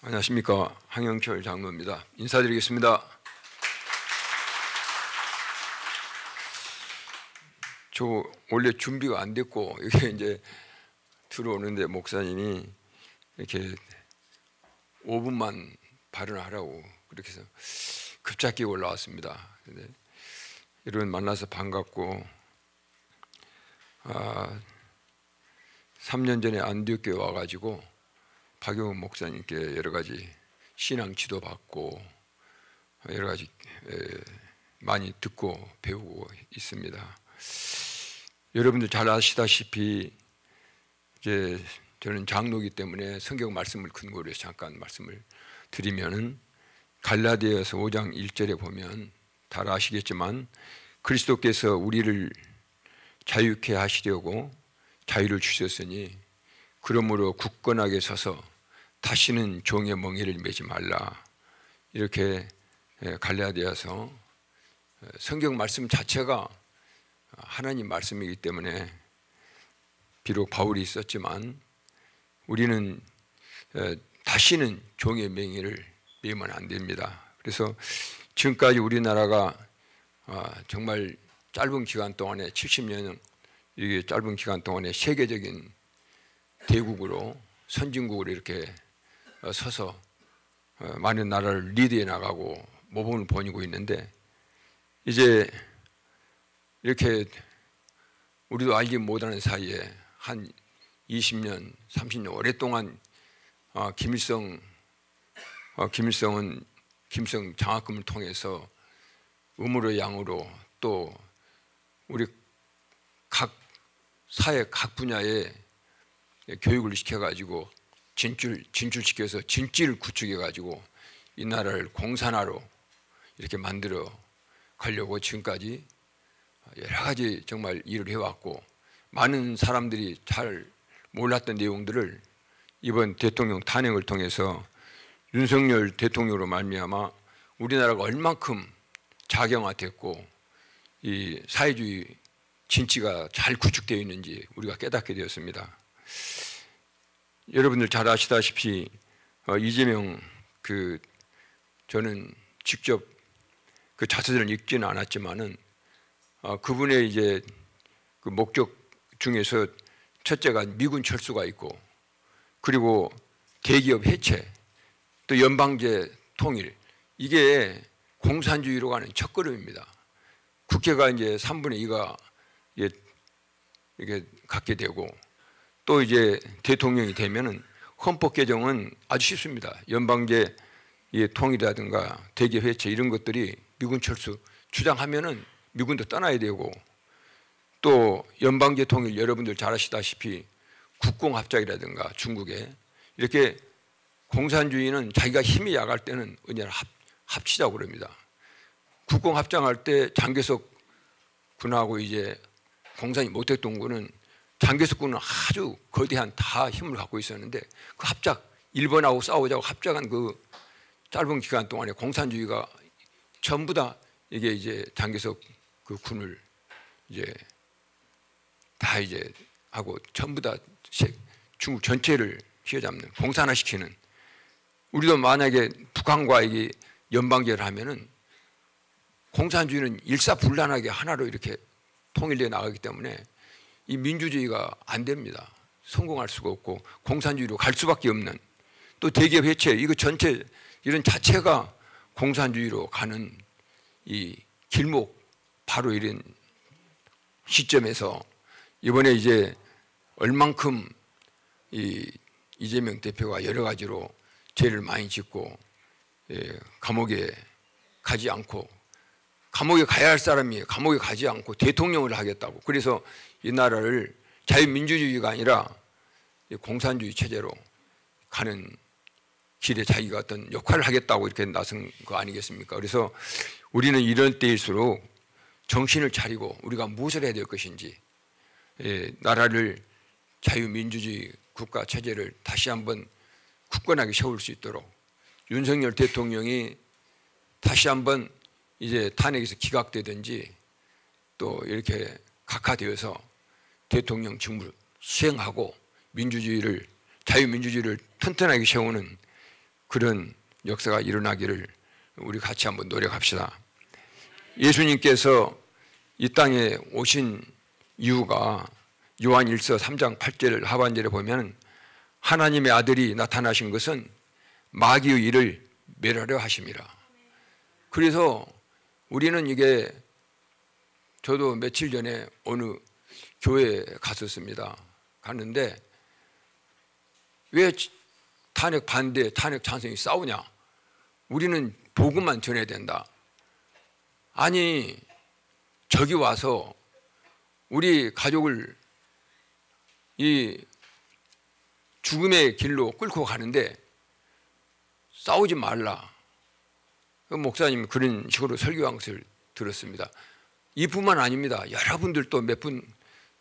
안녕하십니까. 황영철 장로입니다. 인사드리겠습니다. 저 원래 준비가 안 됐고 이게 이제 들어오는데 목사님이 이렇게 5분만 발언하라고 그렇게 해서 급작게 올라왔습니다. 근데 여러분 만나서 반갑고 3년 전에 안디옥교회 와가지고 박용훈 목사님께 여러 가지 신앙 지도 받고 여러 가지 많이 듣고 배우고 있습니다. 여러분들 잘 아시다시피 이제 저는 장로이기 때문에 성경 말씀을 근거로 해서 잠깐 말씀을 드리면은 갈라디아서 5장 1절에 보면 다 아시겠지만 그리스도께서 우리를 자유케 하시려고 자유를 주셨으니 그러므로 굳건하게 서서 다시는 종의 멍에를 매지 말라. 이렇게 갈라디아서 성경 말씀 자체가 하나님 말씀이기 때문에 비록 바울이 있었지만 우리는 다시는 종의 맹위를 매면 안 됩니다. 그래서 지금까지 우리나라가 정말 짧은 기간 동안에 70년 이게 짧은 기간 동안에 세계적인 대국으로 선진국으로 이렇게 서서 많은 나라를 리드해 나가고 모범을 보이고 있는데 이제 이렇게 우리도 알지 못하는 사이에 한 20년, 30년 오랫동안 김일성은 김일성 장학금을 통해서 음으로 양으로 또 우리 각 사회 각 분야에 교육을 시켜가지고 진출시켜서 진지를 구축해가지고 이 나라를 공산화로 이렇게 만들어 가려고 지금까지 여러 가지 정말 일을 해왔고 많은 사람들이 잘 몰랐던 내용들을 이번 대통령 탄핵을 통해서 윤석열 대통령으로 말미암아 우리나라가 얼만큼 작용화됐고 이 사회주의 진치가 잘 구축되어 있는지 우리가 깨닫게 되었습니다. 여러분들 잘 아시다시피 이재명 저는 직접 그 자서전을 읽지는 않았지만은 그분의 이제 그 목적 중에서 첫째가 미군 철수가 있고 그리고 대기업 해체 또 연방제 통일 이게 공산주의로 가는 첫걸음입니다. 국회가 이제 3분의 2가 이게 갖게 되고 또 이제 대통령이 되면은 헌법 개정은 아주 쉽습니다. 연방제 통일이라든가 대기업 해체 이런 것들이 미군 철수 주장하면은 미군도 떠나야 되고 또 연방제 통일 여러분들 잘 아시다시피 국공합작이라든가 중국에 이렇게 공산주의는 자기가 힘이 약할 때는 언제나 합치자고 그럽니다. 국공합작할 때 장개석 군하고 이제 공산이 못했던 군은 장개석 군은 아주 거대한 다 힘을 갖고 있었는데 그 합작 일본하고 싸우자고 합작한 그 짧은 기간 동안에 공산주의가 전부 다 이게 이제 장개석 그 군을 이제 다 이제 하고 전부 다 중국 전체를 휘어잡는 공산화시키는 우리도 만약에 북한과 이게 연방제를 하면은 공산주의는 일사불란하게 하나로 이렇게 통일되어 나가기 때문에 이 민주주의가 안 됩니다. 성공할 수가 없고 공산주의로 갈 수밖에 없는 또 대기업 해체 이거 전체 이런 자체가 공산주의로 가는 이 길목 바로 이런 시점에서 이번에 이제 얼만큼 이재명 대표가 여러 가지로 죄를 많이 짓고 감옥에 가지 않고 감옥에 가야 할 사람이 감옥에 가지 않고 대통령을 하겠다고 그래서 이 나라를 자유민주주의가 아니라 공산주의 체제로 가는 길에 자기가 어떤 역할을 하겠다고 이렇게 나선 거 아니겠습니까? 그래서 우리는 이런 때일수록 정신을 차리고 우리가 무엇을 해야 될 것인지 나라를 자유민주주의 국가 체제를 다시 한번 굳건하게 세울 수 있도록 윤석열 대통령이 다시 한번 이제 탄핵에서 기각되든지 또 이렇게 각하되어서 대통령 직무를 수행하고 민주주의를 자유민주주의를 튼튼하게 세우는 그런 역사가 일어나기를 우리 같이 한번 노력합시다. 예수님께서 이 땅에 오신 이유가 요한 1서 3장 8절 하반절에 보면 하나님의 아들이 나타나신 것은 마귀의 일을 멸하려 하심이라. 그래서 우리는 이게, 저도 며칠 전에 어느 교회에 갔었습니다. 갔는데 왜 탄핵 반대, 탄핵 찬성이 싸우냐? 우리는 복음만 전해야 된다. 아니, 저기 와서 우리 가족을 이 죽음의 길로 끌고 가는데 싸우지 말라. 목사님 그런 식으로 설교한 것을 들었습니다. 이뿐만 아닙니다. 여러분들도 몇 분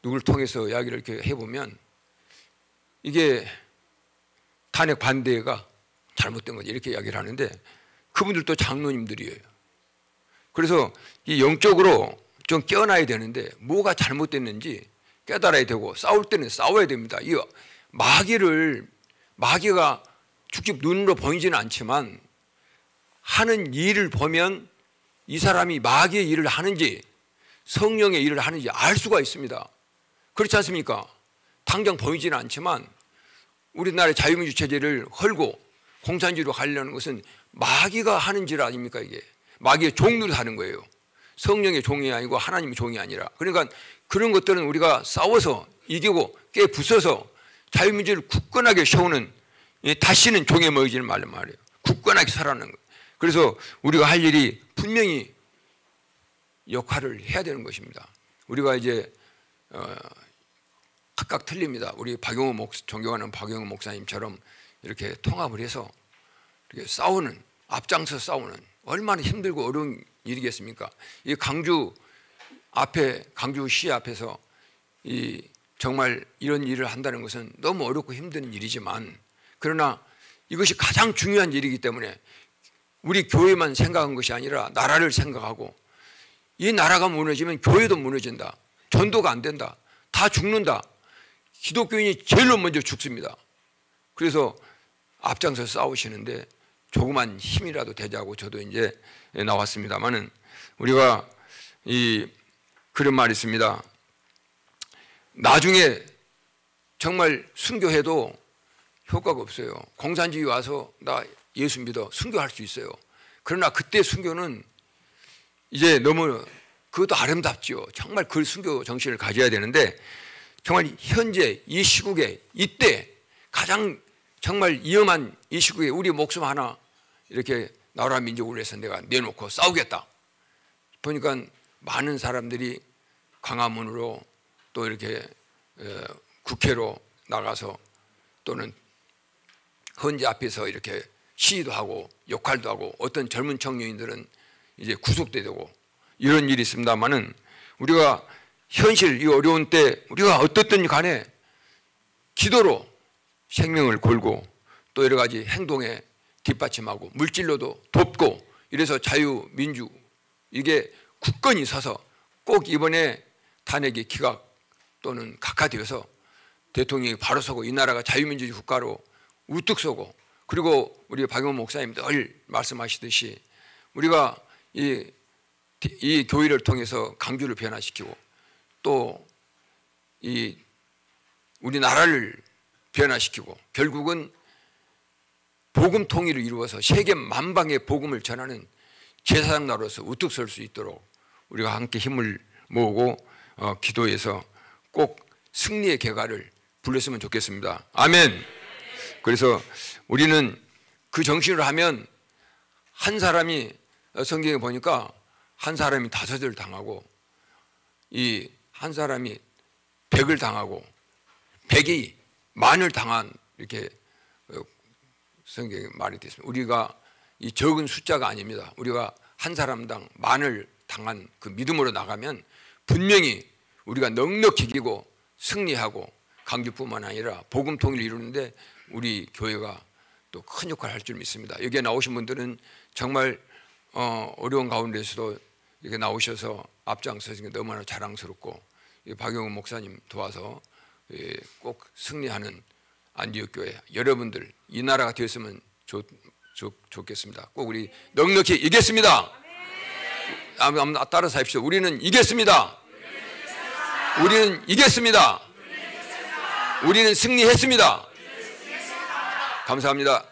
누구를 통해서 이야기를 이렇게 해보면 이게 탄핵 반대가 잘못된 거지 이렇게 이야기를 하는데 그분들도 장로님들이에요. 그래서 이 영적으로 좀 깨어나야 되는데 뭐가 잘못됐는지 깨달아야 되고 싸울 때는 싸워야 됩니다. 이 마귀가 직접 눈으로 보이지는 않지만 하는 일을 보면 이 사람이 마귀의 일을 하는지 성령의 일을 하는지 알 수가 있습니다. 그렇지 않습니까? 당장 보이지는 않지만 우리나라의 자유민주 체제를 헐고 공산주의로 가려는 것은 마귀가 하는 질 아닙니까? 이게 마귀의 종들이 하는 거예요. 성령의 종이 아니고 하나님의 종이 아니라. 그러니까 그런 것들은 우리가 싸워서 이기고 깨부숴서 자유민주를 굳건하게 세우는, 다시는 종에 먹이지는 말란 말이에요. 굳건하게 살아가는 거예요. 그래서 우리가 할 일이 분명히 역할을 해야 되는 것입니다. 우리가 이제 각각 틀립니다. 우리 존경하는 박용호 목사님처럼 이렇게 통합을 해서 이렇게 싸우는, 앞장서 싸우는, 얼마나 힘들고 어려운 일이겠습니까? 이 강주시 앞에서 정말 이런 일을 한다는 것은 너무 어렵고 힘든 일이지만, 그러나 이것이 가장 중요한 일이기 때문에 우리 교회만 생각한 것이 아니라 나라를 생각하고, 이 나라가 무너지면 교회도 무너진다. 전도가 안 된다. 다 죽는다. 기독교인이 제일 먼저 죽습니다. 그래서 앞장서 싸우시는데 조그만 힘이라도 되자고 저도 이제 나왔습니다만은, 우리가 그런 말이 있습니다. 나중에 정말 순교해도 효과가 없어요. 공산주의 와서 나 예수 믿어 순교할 수 있어요. 그러나 그때 순교는 이제 너무 그것도 아름답지요. 정말 그 순교 정신을 가져야 되는데, 정말 현재 이 시국에 이때 가장 정말 위험한 이 시국에 우리 목숨 하나 이렇게 나라 민족을 위해서 내가 내놓고 싸우겠다. 보니까 많은 사람들이 광화문으로 또 이렇게 국회로 나가서 또는 헌재 앞에서 이렇게 시위도 하고 역할도 하고, 어떤 젊은 청년들은 이제 구속되고 이런 일이 있습니다만은, 우리가 현실 이 어려운 때 우리가 어떻든 간에 기도로 생명을 걸고 또 여러 가지 행동에 뒷받침하고 물질로도 돕고, 이래서 자유민주 이게 굳건히 서서 꼭 이번에 탄핵이 기각 또는 각하되어서 대통령이 바로 서고 이 나라가 자유민주주의 국가로 우뚝 서고, 그리고 우리 박용호 목사님 늘 말씀하시듯이 우리가 이 교회를 통해서 강주를 변화시키고 또 우리나라를 변화시키고 결국은 복음 통일을 이루어서 세계 만방의 복음을 전하는 제사장 나라로서 우뚝 설 수 있도록 우리가 함께 힘을 모으고 기도해서 꼭 승리의 개가를 불렀으면 좋겠습니다. 아멘. 그래서 우리는 그 정신으로 하면 한 사람이, 성경에 보니까 한 사람이 5을 당하고 한 사람이 100을 당하고 100이 10,000을 당한, 이렇게 성경에 말이 됐습니다. 우리가 이 적은 숫자가 아닙니다. 우리가 한 사람당 10,000을 당한 그 믿음으로 나가면 분명히 우리가 넉넉히 이기고 승리하고 강주뿐만 아니라 복음 통일을 이루는데 우리 교회가 또 큰 역할을 할 줄 믿습니다. 여기에 나오신 분들은 정말 어려운 가운데서도 이렇게 나오셔서 앞장서신 게 너무나 자랑스럽고, 박용호 목사님 도와서 꼭 승리하는 안디옥 교회 여러분들, 이 나라가 되었으면 좋겠습니다. 꼭 우리 넉넉히 이겼습니다. 따라서 하십시오. 우리는 이겼습니다. 우리는 이겼습니다. 우리는 승리했습니다. 감사합니다.